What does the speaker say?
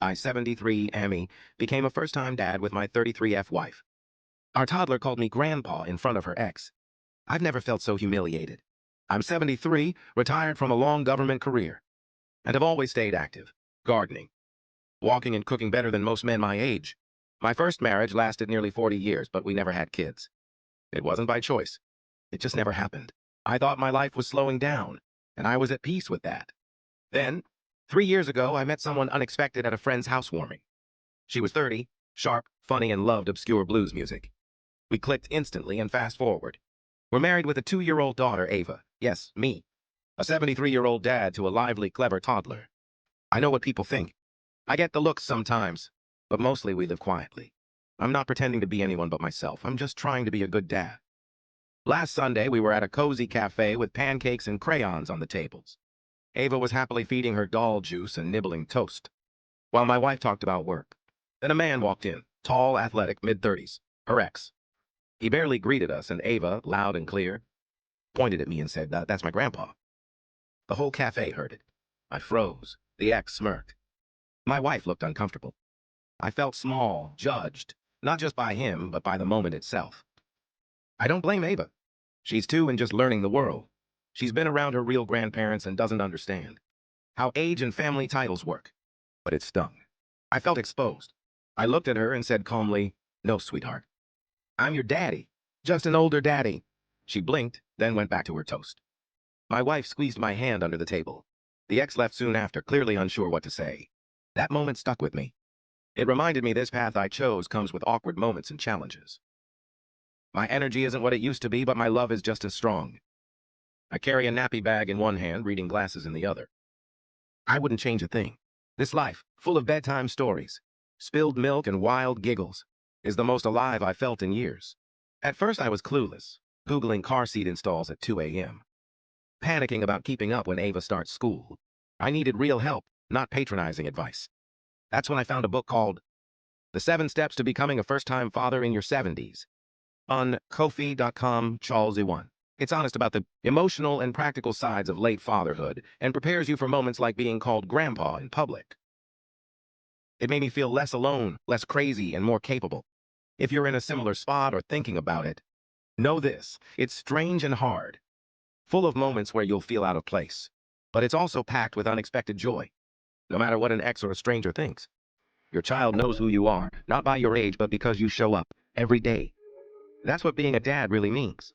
I 73 Amy became a first-time dad with my 33F wife. Our toddler called me grandpa in front of her ex. I've never felt so humiliated. I'm 73, retired from a long government career, and have always stayed active, gardening, walking and cooking better than most men my age. My first marriage lasted nearly 40 years, but we never had kids. It wasn't by choice. It just never happened. I thought my life was slowing down, and I was at peace with that. Then, 3 years ago, I met someone unexpected at a friend's housewarming. She was 30, sharp, funny, and loved obscure blues music. We clicked instantly and fast forward. We're married with a 2-year-old daughter, Ava. Yes, me. A 73-year-old dad to a lively, clever toddler. I know what people think. I get the looks sometimes, but mostly we live quietly. I'm not pretending to be anyone but myself. I'm just trying to be a good dad. Last Sunday, we were at a cozy cafe with pancakes and crayons on the tables. Ava was happily feeding her doll juice and nibbling toast, while my wife talked about work. Then a man walked in, tall, athletic, mid-30s, her ex. He barely greeted us, and Ava, loud and clear, pointed at me and said, "That's my grandpa." The whole cafe heard it. I froze. The ex smirked. My wife looked uncomfortable. I felt small, judged, not just by him, but by the moment itself. I don't blame Ava. She's 2 and just learning the world. She's been around her real grandparents and doesn't understand how age and family titles work. But it stung. I felt exposed. I looked at her and said calmly, "No, sweetheart. I'm your daddy. Just an older daddy." She blinked, then went back to her toast. My wife squeezed my hand under the table. The ex left soon after, clearly unsure what to say. That moment stuck with me. It reminded me this path I chose comes with awkward moments and challenges. My energy isn't what it used to be, but my love is just as strong. I carry a nappy bag in one hand, reading glasses in the other. I wouldn't change a thing. This life, full of bedtime stories, spilled milk and wild giggles, is the most alive I've felt in years. At first I was clueless, Googling car seat installs at 2 a.m., panicking about keeping up when Ava starts school. I needed real help, not patronizing advice. That's when I found a book called The 7 Steps to Becoming a First-Time Father in Your 70s on Ko-fi.com, Charles Ewan. It's honest about the emotional and practical sides of late fatherhood and prepares you for moments like being called grandpa in public. It made me feel less alone, less crazy, and more capable. If you're in a similar spot or thinking about it, know this: it's strange and hard, full of moments where you'll feel out of place. But it's also packed with unexpected joy, no matter what an ex or a stranger thinks. Your child knows who you are, not by your age, but because you show up every day. That's what being a dad really means.